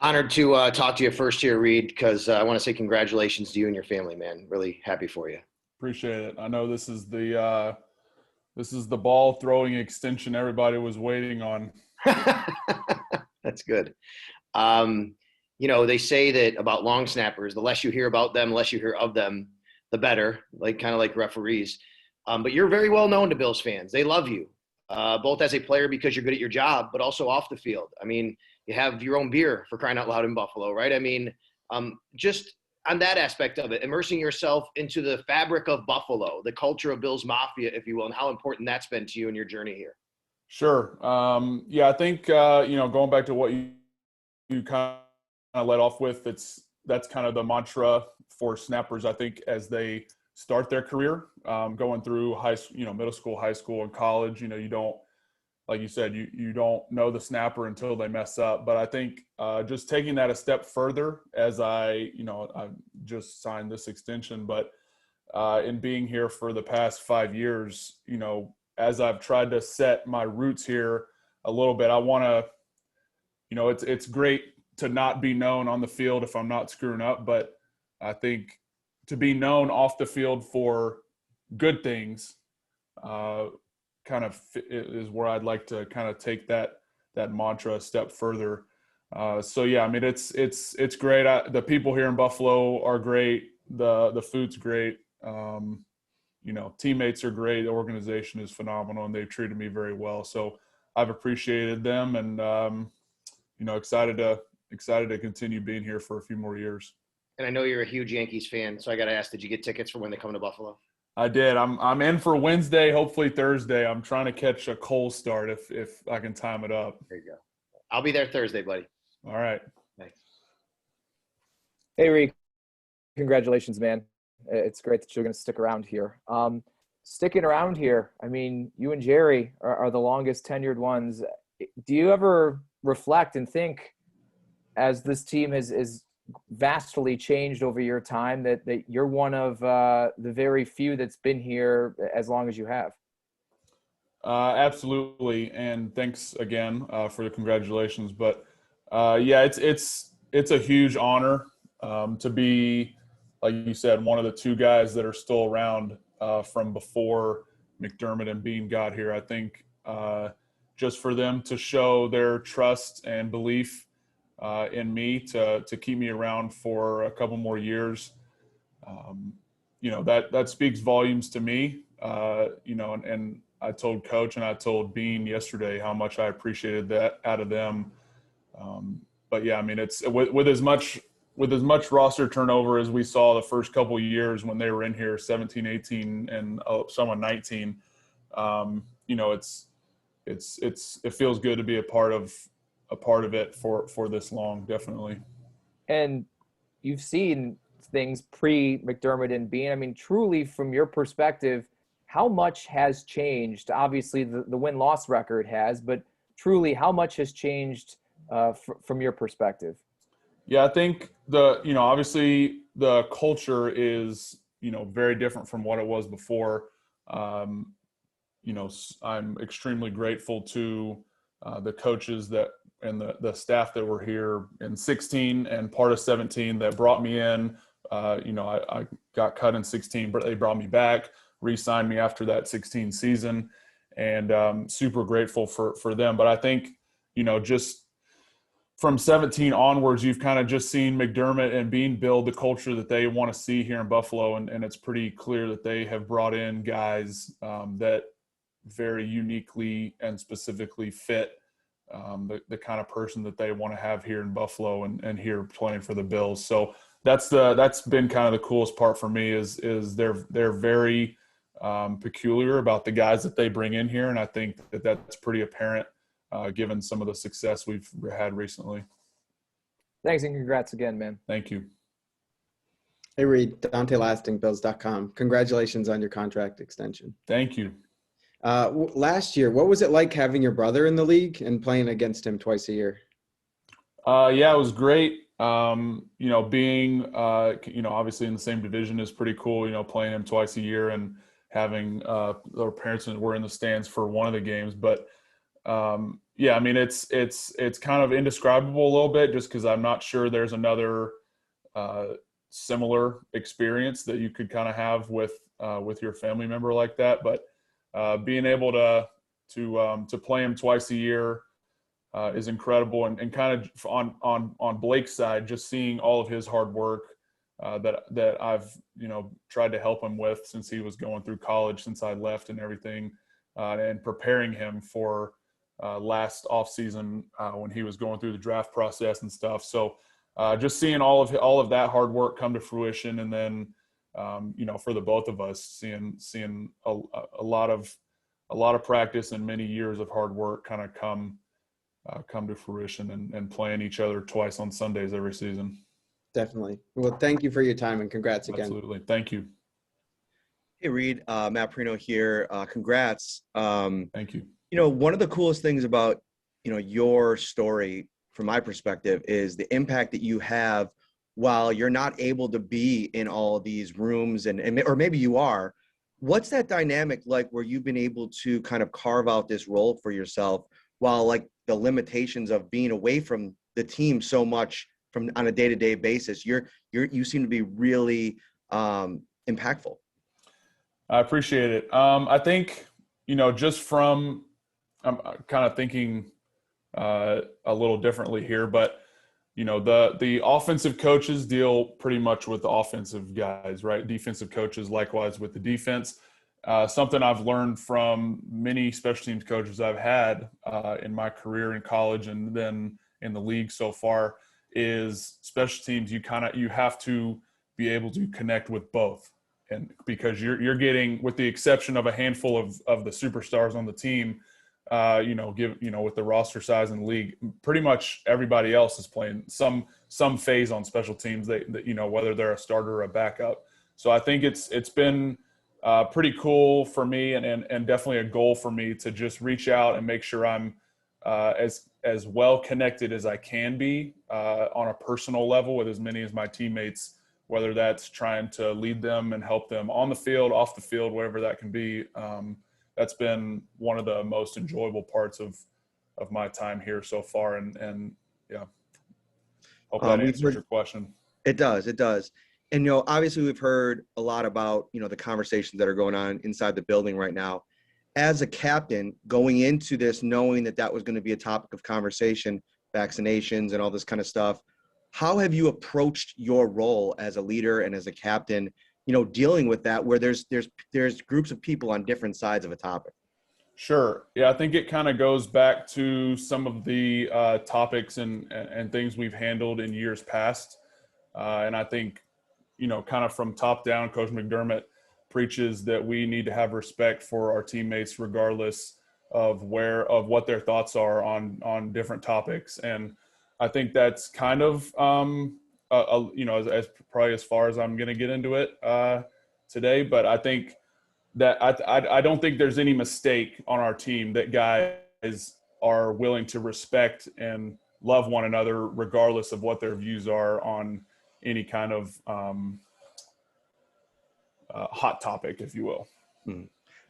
Honored to talk to you first here, Reid, because I want to say congratulations to you and your family, man. Really happy for you. Appreciate it. I know this is the ball throwing extension everybody was waiting on. That's good. They say that about long snappers, the less you hear about them, the less you hear of them, the better, like kind of like referees. But you're very well known to Bills fans. They love you, both as a player because you're good at your job, but also off the field. I mean, you have your own beer for crying out loud in Buffalo, right? I mean, just on that aspect of it, immersing yourself into the fabric of Buffalo, the culture of Bills Mafia, if you will, and how important that's been to you in your journey here. Sure. Yeah, I think going back to what you kind of let off with, that's kind of the mantra for snappers. I think as they start their career, going through middle school, high school, and college, you don't, like you said, you don't know the snapper until they mess up. But I think just taking that a step further, as I just signed this extension, but in being here for the past 5 years, as I've tried to set my roots here a little bit, I want to, it's great to not be known on the field if I'm not screwing up, but I think to be known off the field for good things kind of is where I'd like to kind of take that mantra a step further. So yeah, I mean, it's great. The people here in Buffalo are great. The food's great. Teammates are great. The organization is phenomenal, and they've treated me very well. So I've appreciated them, and excited to continue being here for a few more years. And I know you're a huge Yankees fan, so I got to ask, did you get tickets for when they come to Buffalo? I did. I'm in for Wednesday, hopefully Thursday. I'm trying to catch a Cole start if I can time it up. There you go. I'll be there Thursday, buddy. All right. Thanks. Hey, Reid. Congratulations, man. It's great that you're going to stick around here. Sticking around here, I mean, you and Jerry are the longest tenured ones. Do you ever reflect and think, as this team is vastly changed over your time, that you're one of the very few that's been here as long as you have? Absolutely, and thanks again for the congratulations. But yeah, it's a huge honor to be, like you said, one of the two guys that are still around from before McDermott and Beane got here. I think just for them to show their trust and belief in me to keep me around for a couple more years, that speaks volumes to me. And I told Coach and I told Beane yesterday how much I appreciated that out of them. But yeah, I mean, it's with as much roster turnover as we saw the first couple of years when they were in here, 17, 18, and someone 19. It feels good to be a part of it for this long, definitely. And you've seen things pre-McDermott and Beane. I mean, truly, from your perspective, how much has changed? Obviously, the win-loss record has, but truly, how much has changed from your perspective? Yeah, I think obviously the culture is, very different from what it was before. I'm extremely grateful to the coaches and the staff that were here in 16 and part of 17 that brought me in. I got cut in 16, but they brought me back, re-signed me after that 16 season, and super grateful for them. But I think, just from 17 onwards, you've kind of just seen McDermott and Beane build the culture that they want to see here in Buffalo. And it's pretty clear that they have brought in guys that very uniquely and specifically fit the kind of person that they want to have here in Buffalo and here playing for the Bills. So that's been kind of the coolest part for me is they're very peculiar about the guys that they bring in here. And I think that's pretty apparent given some of the success we've had recently. Thanks, and congrats again, man. Thank you. Hey, Reid, Dante Lasting, Bills.com. Congratulations on your contract extension. Thank you. Last year, what was it like having your brother in the league and playing against him twice a year? Yeah, it was great. Being, obviously in the same division is pretty cool, playing him twice a year and having our parents were in the stands for one of the games. But, yeah, I mean, it's kind of indescribable a little bit, just because I'm not sure there's another similar experience that you could kind of have with your family member like that. But being able to play him twice a year is incredible, and kind of on Blake's side, just seeing all of his hard work that I've tried to help him with since he was going through college, since I left and everything, and preparing him for last offseason when he was going through the draft process and stuff. So just seeing all of that hard work come to fruition, and then for the both of us, seeing a lot of practice and many years of hard work kind of come to fruition, and playing each other twice on Sundays every season. Definitely. Well, thank you for your time, and congrats again. Absolutely. Thank you. Hey, Reid, Matt Perino here. Congrats. Thank you. One of the coolest things about, your story from my perspective is the impact that you have while you're not able to be in all of these rooms or maybe you are. What's that dynamic like where you've been able to kind of carve out this role for yourself while like the limitations of being away from the team so much on a day-to-day basis, you seem to be really impactful. I appreciate it. I think, just from, I'm kind of thinking a little differently here, but, the offensive coaches deal pretty much with the offensive guys, right? Defensive coaches, likewise with the defense. Something I've learned from many special teams coaches I've had in my career in college and then in the league so far is special teams. You have to be able to connect with both. And because you're getting, with the exception of a handful of the superstars on the team, with the roster size in the league, pretty much everybody else is playing some phase on special teams. That whether they're a starter or a backup. So I think it's been pretty cool for me, and definitely a goal for me to just reach out and make sure I'm as well connected as I can be on a personal level with as many as my teammates, whether that's trying to lead them and help them on the field, off the field, whatever that can be. That's been one of the most enjoyable parts of my time here so far. And yeah, hope that answers your question. It does. And, obviously we've heard a lot about, the conversations that are going on inside the building right now. As a captain, going into this, knowing that was going to be a topic of conversation, vaccinations and all this kind of stuff, how have you approached your role as a leader and as a captain, dealing with that, where there's groups of people on different sides of a topic? Sure. Yeah, I think it kind of goes back to some of the topics and things we've handled in years past. And I think, kind of from top down, Coach McDermott preaches that we need to have respect for our teammates regardless of what their thoughts are on different topics. And I think that's kind of as probably as far as I'm going to get into it today. But I think that I don't think there's any mistake on our team that guys are willing to respect and love one another regardless of what their views are on any kind of hot topic, if you will.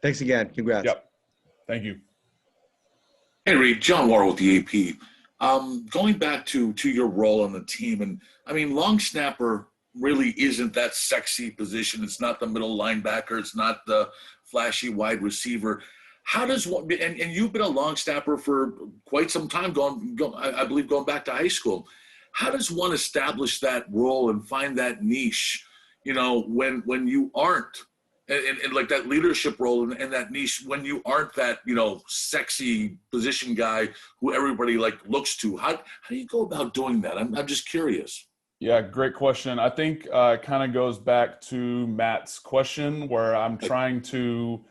Thanks again. Congrats. Yep. Thank you. Hey, Reid, John Warren with the AP. Going back to your role on the team, and I mean, long snapper really isn't that sexy position. It's not the middle linebacker. It's not the flashy wide receiver. How does one, and you've been a long snapper for quite some time, I believe going back to high school. How does one establish that role and find that niche, when you aren't, and like that leadership role and that niche, when you aren't that, sexy position guy who everybody looks to? How do you go about doing that? I'm just curious. Yeah, great question. I think it kind of goes back to Matt's question, where I'm trying to,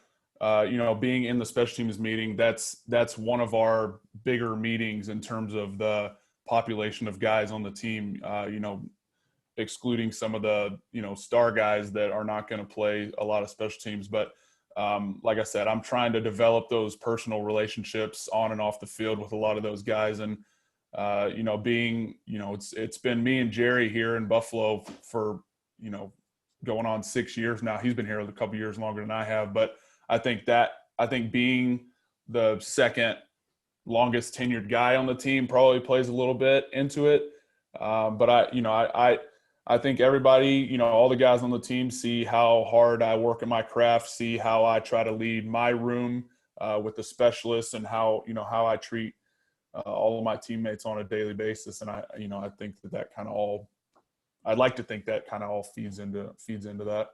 being in the special teams meeting, that's one of our bigger meetings in terms of the population of guys on the team, excluding some of the, star guys that are not going to play a lot of special teams. But like I said, I'm trying to develop those personal relationships on and off the field with a lot of those guys. And, it's been me and Jerry here in Buffalo for, going on 6 years now. He's been here a couple years longer than I have. But I think being the second longest tenured guy on the team probably plays a little bit into it. But I think everybody, all the guys on the team see how hard I work in my craft, see how I try to lead my room with the specialists, and how I treat all of my teammates on a daily basis. And I think that kind of all, I'd like to think that kind of all feeds into that.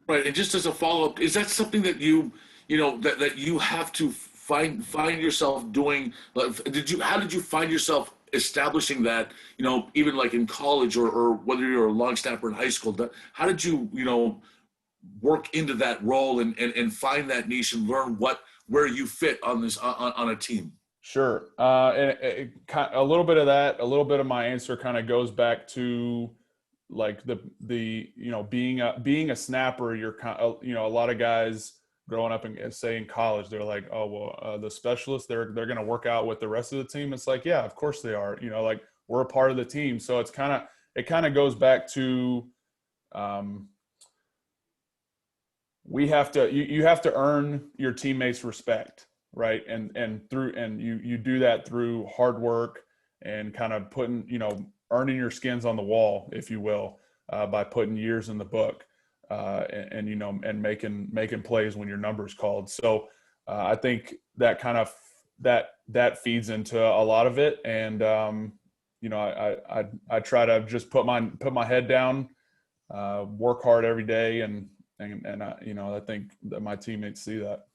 Right. And just as a follow-up, is that something that that you have to find yourself doing? Like, how did you find yourself establishing that, even like in college, or whether you're a long snapper in high school? How did you, work into that role and find that niche and learn where you fit on this, on a team? Sure. And a little bit of that, a little bit of my answer kind of goes back to like being a snapper. You're a lot of guys growing up and say in college, they're like, oh, well, the specialists, they're going to work out with the rest of the team. It's like, yeah, of course they are, like we're a part of the team. So it kind of goes back to, you have to earn your teammates' respect. Right. And you do that through hard work and kind of putting, earning your skins on the wall, if you will, by putting years in the book, and making plays when your number's called. So I think that kind of that feeds into a lot of it. And I try to just put my head down, work hard every day, and I think that my teammates see that.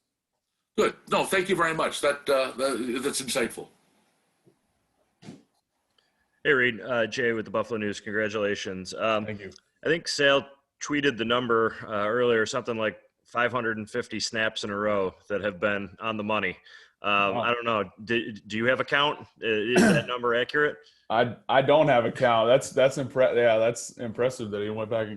Good. No, thank you very much. That's insightful. Hey, Reid, Jay with the Buffalo News. Congratulations. Thank you. I think Sale tweeted the number earlier, something like 550 snaps in a row that have been on the money. Wow. I don't know. Do you have a count? Is that number accurate? I don't have a count. That's impressive. Yeah, that's impressive that he went back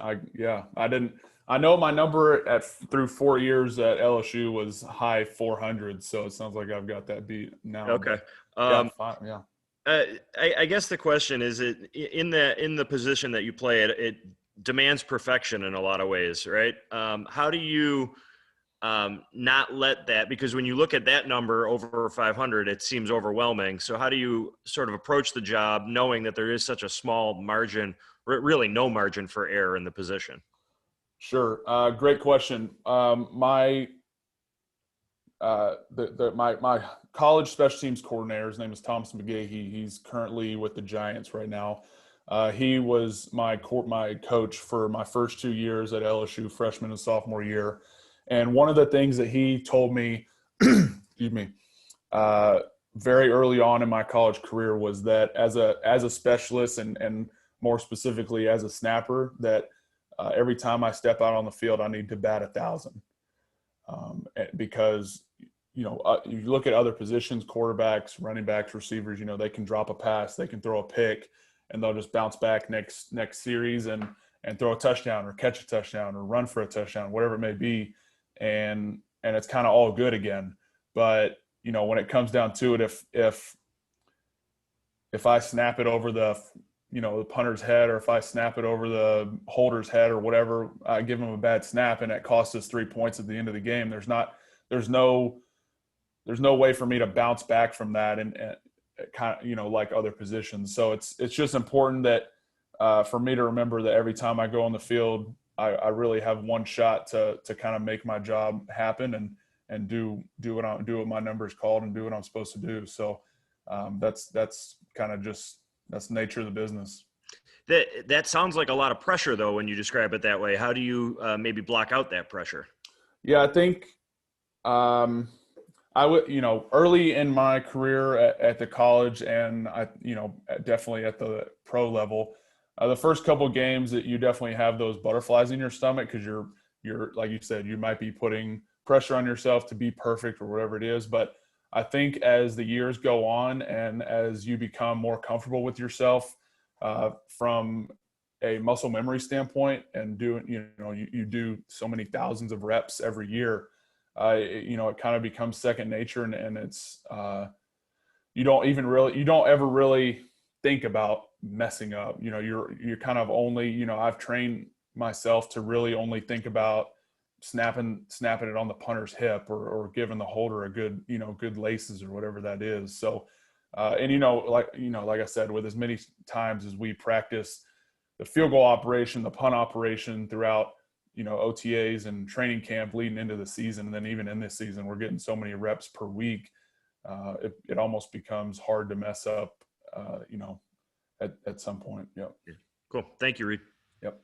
I didn't. I know my number through 4 years at LSU was high 400s, so it sounds like I've got that beat now. Okay. Yeah. I guess the question is, in the position that you play, it demands perfection in a lot of ways, right? How do you not let that, because when you look at that number over 500, it seems overwhelming. So how do you sort of approach the job knowing that there is such a small margin, really no margin for error in the position? Sure. Great question. My college special teams coordinator, his name is Thomas McGahee. He's currently with the Giants right now. He was my coach for my first 2 years at LSU, freshman and sophomore year. And one of the things that he told me, excuse me, very early on in my college career was that as a specialist and more specifically as a snapper, that every time I step out on the field, I need to bat 1,000, because you look at other positions, quarterbacks, running backs, receivers. They can drop a pass, they can throw a pick, and they'll just bounce back next series and throw a touchdown or catch a touchdown or run for a touchdown, whatever it may be, and it's kind of all good again. But when it comes down to it, if I snap it over the punter's head, or if I snap it over the holder's head or whatever, I give him a bad snap and it costs us 3 points at the end of the game. There's no way for me to bounce back from that and kind of, like other positions. So it's just important that for me to remember that every time I go on the field, I really have one shot to kind of make my job happen and do what my number is called and do what I'm supposed to do. So that's kind of just, that's the nature of the business. That sounds like a lot of pressure, though, when you describe it that way. How do you maybe block out that pressure? Yeah, I think I would, early in my career at the college, and definitely at the pro level, the first couple of games that you definitely have those butterflies in your stomach, because you're like you said, you might be putting pressure on yourself to be perfect or whatever it is. But I think as the years go on and as you become more comfortable with yourself from a muscle memory standpoint, and you do so many thousands of reps every year, it kind of becomes second nature, and it's you don't ever really think about messing up. You're kind of only, I've trained myself to really only think about snapping it on the punter's hip or giving the holder a good, good laces or whatever that is. So, and like I said, with as many times as we practice the field goal operation, the punt operation throughout, OTAs and training camp leading into the season, and then even in this season, we're getting so many reps per week. It almost becomes hard to mess up, at some point. Yep. Cool. Thank you, Reid. Yep.